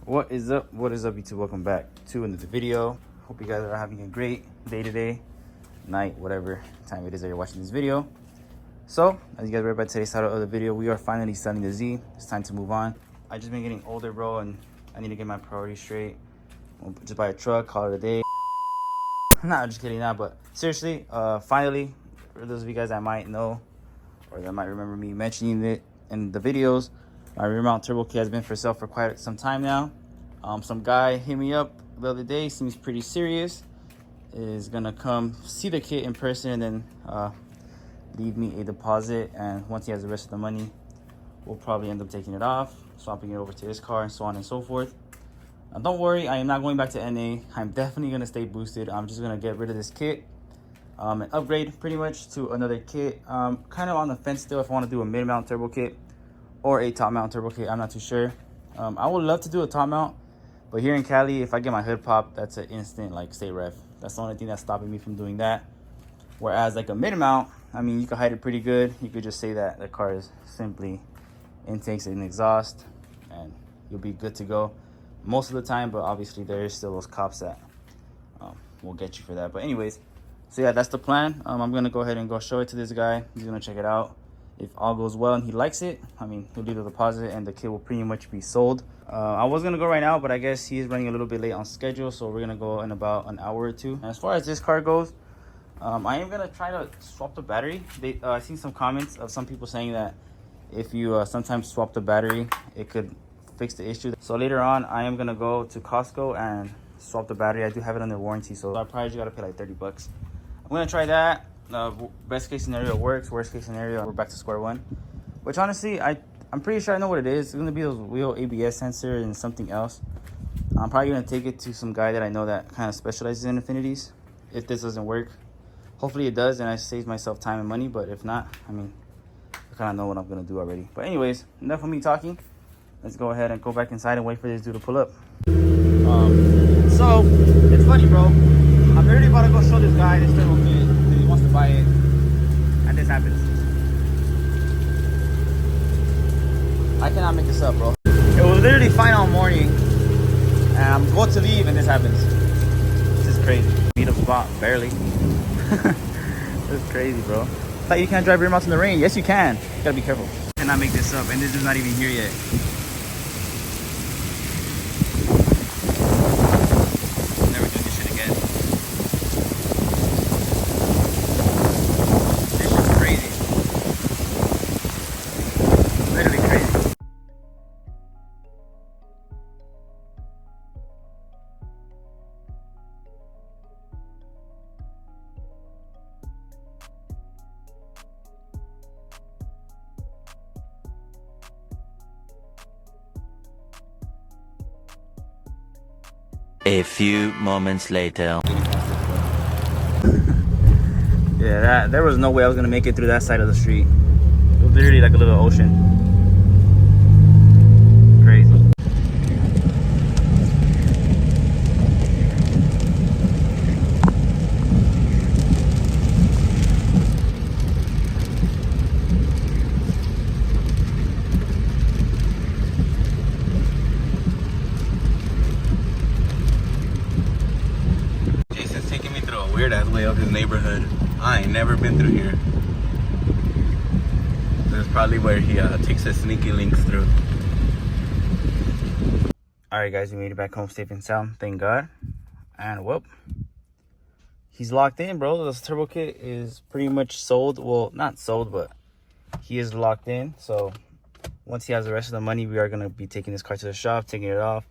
What is up YouTube? Welcome back to another video. Hope you guys are having a great day today, night, whatever time it is that you're watching this video. So as you guys read by today's title of the video, we are finally selling the Z. It's time to move on. I just been getting older, bro, and I need to get my priorities straight. I'll just buy a truck, call it a day. Nah, I'm just kidding now, but seriously, finally, for those of you guys that might know or that might remember me mentioning it in the videos, my rear mount turbo kit has been for sale for quite some time now. Some guy hit me up the other day, seems pretty serious, is gonna come see the kit in person and then leave me a deposit, and once he has the rest of the money, we'll probably end up taking it off, swapping it over to his car, and so on and so forth. Now, don't worry, I am not going back to NA. I'm definitely gonna stay boosted. I'm just gonna get rid of this kit and upgrade pretty much to another kit. Kind of on the fence still if I want to do a mid mount turbo kit or a top mount turbo kit. I'm not too sure. I would love to do a top mount, but here in Cali, if I get my hood popped, that's an instant like state ref. That's the only thing that's stopping me from doing that. Whereas like a mid mount, I mean, you can hide it pretty good. You could just say that the car is simply intakes and exhaust, and you'll be good to go most of the time. But obviously there is still those cops that will get you for that. But anyways, so yeah, that's the plan. I'm gonna go ahead and go show it to this guy. He's gonna check it out. If all goes well and he likes it, I mean, he'll leave the deposit and the kit will pretty much be sold. I was gonna go right now, but I guess he is running a little bit late on schedule, so we're gonna go in about an hour or two. And as far as this car goes, I am gonna try to swap the battery. I seen some comments of some people saying that if you sometimes swap the battery, it could fix the issue. So later on, I am gonna go to Costco and swap the battery. I do have it under warranty, so I probably just gotta pay like 30 bucks. I'm gonna try that. Best case scenario works. Worst case scenario, we're back to square one. Which honestly, I'm pretty sure I know what it is. It's gonna be those wheel ABS sensor and something else. I'm probably gonna take it to some guy that I know that kind of specializes in Infinities. If this doesn't work, hopefully it does, and I save myself time and money. But if not, I mean, I kind of know what I'm gonna do already. But anyways, enough of me talking. Let's go ahead and go back inside and wait for this dude to pull up. So it's funny, bro. I'm literally about to go show this guy this turbo kit. He wants to buy it, and this happens. I cannot make this up, bro. It was literally fine all morning, and I'm going to leave, and this happens. This is crazy. Beat up spot, barely. This is crazy, bro. Thought you can't drive rear mounts in the rain. Yes, you can. You gotta be careful. I cannot make this up, and this is not even here yet. Never do this shit again. This is crazy. Literally crazy. A few moments later. Yeah, there was no way I was gonna make it through that side of the street. It was literally like a little ocean. Crazy. Jason's taking me through a weird ass way of his neighborhood. I ain't never been through here. This is probably where he takes his sneaky links through. Alright guys, we made it back home safe and sound, thank God. And whoop, he's locked in, bro. This turbo kit is pretty much sold. Well, not sold, but he is locked in. So once he has the rest of the money, we are gonna be taking this car to the shop, taking it off,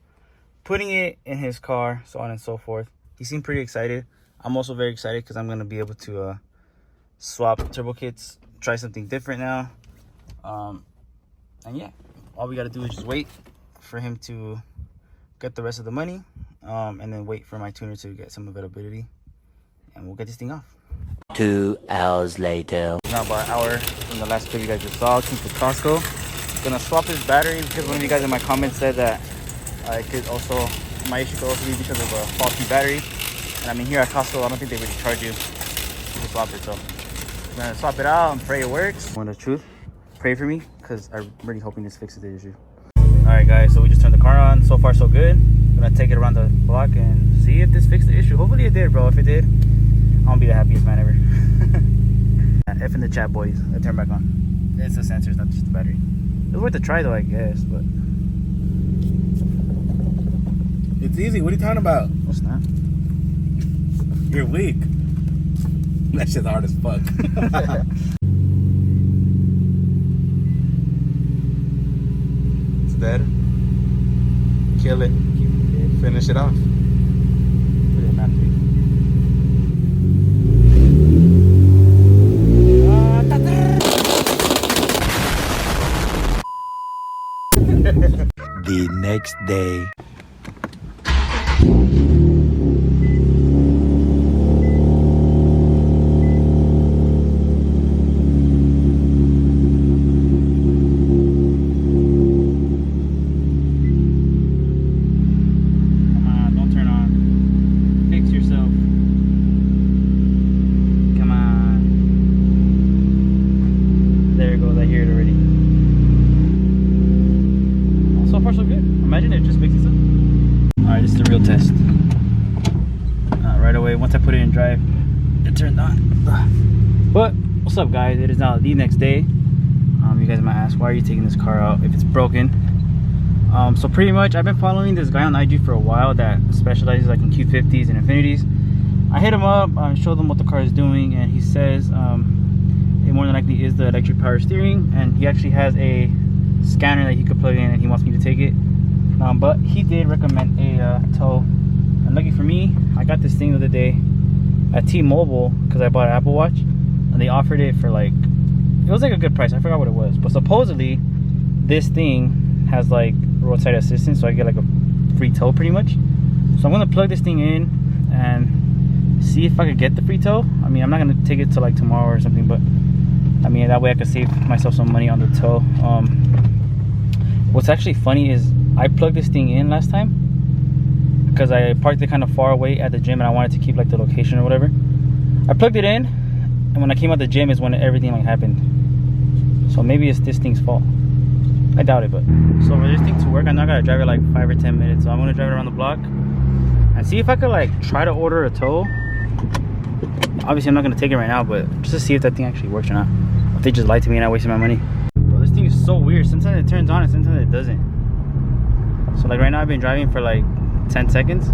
putting it in his car, so on and so forth. He seemed pretty excited. I'm also very excited because I'm gonna be able to swap turbo kits, try something different now. And yeah, all we gotta do is just wait for him to get the rest of the money, and then wait for my tuner to get some availability, and we'll get this thing off. 2 hours later. Now about an hour from the last clip you guys just saw. Came to Costco. Gonna swap his battery because one of you guys in my comments said that it could also, my issue could also be because of a faulty battery. And I mean, here at Costco, I don't think they really charge you to swap it. So I'm gonna swap it out and pray it works. Want the truth? Pray for me, because I'm really hoping this fixes the issue. All right, guys, so we just turned the car on. So far, so good. good. I'm gonna take it around the block and see if this fixed the issue. Hopefully it did, bro. If it did, I'm gonna be the happiest man ever. F in the chat, boys. I turn back on. It's the sensors, not just the battery. It was worth a try though, I guess, but It's easy. What are you talking about? what's that? You're weak. That shit's hard as fuck. It's dead. Kill it. Finish it off. Put it in map 3. The next day. Test. Right away, once I put it in drive, it turned on. But what's up, guys? It is now the next day. You guys might ask, why are you taking this car out if it's broken? So pretty much, I've been following this guy on IG for a while that specializes like in Q50s and Infinities. I hit him up, showed him what the car is doing, and he says it more than likely is the electric power steering, and he actually has a scanner that he could plug in, and he wants me to take it. But he did recommend a tow, and lucky for me, I got this thing the other day at T-Mobile because I bought an Apple Watch, and they offered it for like, it was like a good price. I forgot what it was, but supposedly this thing has like roadside assistance, so I get like a free tow pretty much. So I'm gonna plug this thing in and see if I could get the free tow. I mean, I'm not gonna take it till like tomorrow or something, but I mean, that way I could save myself some money on the tow. What's actually funny is I plugged this thing in last time because I parked it kind of far away at the gym, and I wanted to keep like the location or whatever. I plugged it in, and when I came out the gym is when everything like happened. So maybe it's this thing's fault. I doubt it, but so for this thing to work, I know I gotta drive it like 5 or 10 minutes. So I'm gonna drive it around the block and see if I could like try to order a tow. Obviously I'm not gonna take it right now, but just to see if that thing actually works or not. If they just lied to me and I wasted my money. Bro, this thing is so weird. Sometimes it turns on and sometimes it doesn't. So like right now I've been driving for like 10 seconds.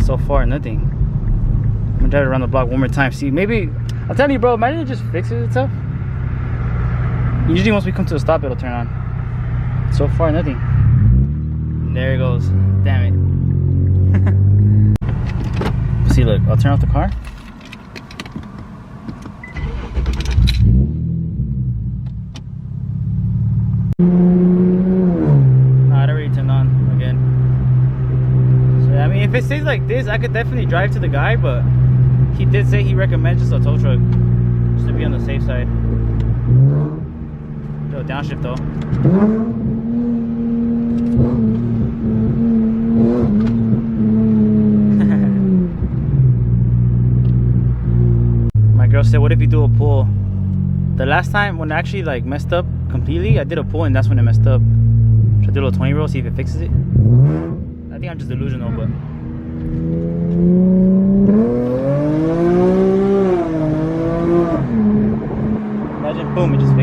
So far nothing. I'm gonna drive it around the block one more time. See, maybe, I'm telling you, bro, imagine it just fixes itself. Usually once we come to a stop, it'll turn on. So far nothing. And there it goes. Damn it. See, look, I'll turn off the car. If it stays like this, I could definitely drive to the guy, but he did say he recommends just a tow truck, just to be on the safe side. Do a downshift though. My girl said, what if you do a pull? The last time when I actually like messed up completely, I did a pull and that's when it messed up. Should I do a little 20 roll, see if it fixes it? I think I'm just delusional, but imagine, boom, it just